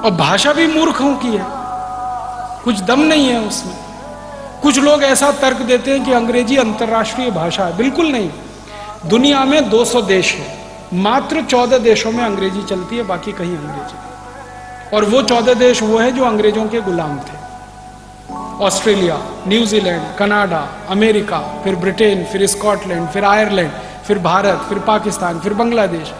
और भाषा भी मूर्खों की है, कुछ दम नहीं है उसमें। कुछ लोग ऐसा तर्क देते हैं कि अंग्रेजी अंतर्राष्ट्रीय भाषा है। बिल्कुल नहीं। दुनिया में 200 देश है, मात्र 14 देशों में अंग्रेजी चलती है, बाकी कहीं अंग्रेजी नहीं। और वो 14 देश वो है जो अंग्रेजों के गुलाम थे। ऑस्ट्रेलिया, न्यूजीलैंड, कनाडा, अमेरिका, फिर ब्रिटेन, फिर स्कॉटलैंड, फिर आयरलैंड, फिर भारत, फिर पाकिस्तान, फिर बांग्लादेश।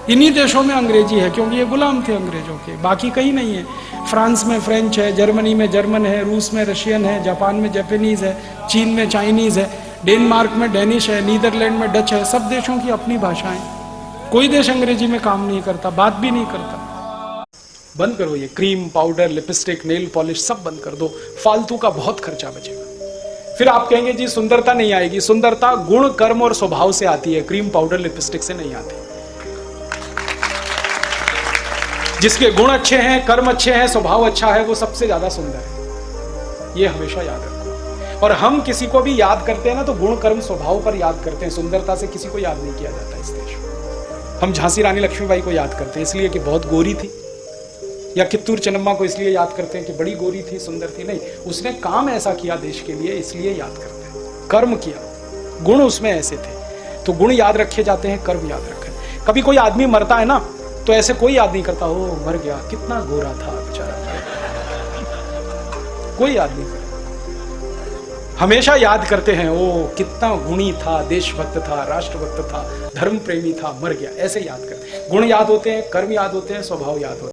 इन्हीं देशों में अंग्रेजी है क्योंकि ये गुलाम थे अंग्रेजों के, बाकी कहीं नहीं है। फ्रांस में फ्रेंच है, जर्मनी में जर्मन है, रूस में रशियन है, जापान में जापानीज है, चीन में चाइनीज है, डेनमार्क में डेनिश है, नीदरलैंड में डच है। सब देशों की अपनी भाषाएं। कोई देश अंग्रेजी में काम नहीं करता, बात भी नहीं करता। बंद करो ये cream, powder, lipstick, nail polish सब बंद कर दो, फालतू का बहुत खर्चा बचेगा। फिर आप कहेंगे जी सुंदरता नहीं आएगी। सुंदरता गुण, कर्म और स्वभाव से आती है, क्रीम, पाउडर, लिपस्टिक से नहीं आती। जिसके गुण अच्छे हैं, कर्म अच्छे हैं, स्वभाव अच्छा है, वो सबसे ज्यादा सुंदर है। ये हमेशा याद रखो। और हम किसी को भी याद करते हैं ना तो गुण, कर्म, स्वभाव पर याद करते हैं। सुंदरता से किसी को याद नहीं किया जाता इस देश में। हम झांसी रानी लक्ष्मीबाई को याद करते हैं इसलिए कि बहुत गोरी थी, या कित्तूर चेन्नम्मा को इसलिए याद करते हैं कि बड़ी गोरी थी, सुंदर थी। नहीं, उसने काम ऐसा किया देश के लिए, इसलिए याद करते हैं। कर्म किया, गुण उसमें ऐसे थे, तो गुण याद रखे जाते हैं, कर्म याद रखे। कभी कोई आदमी मरता है ना तो ऐसे कोई याद नहीं करता, ओ मर गया, कितना गोरा था बेचारा, कोई याद नहीं करता। हमेशा याद करते हैं, ओ कितना गुणी था, देशभक्त था, राष्ट्रभक्त था, धर्म प्रेमी था, मर गया, ऐसे याद करते हैं। गुण याद होते हैं, कर्म याद होते हैं, स्वभाव याद होते हैं।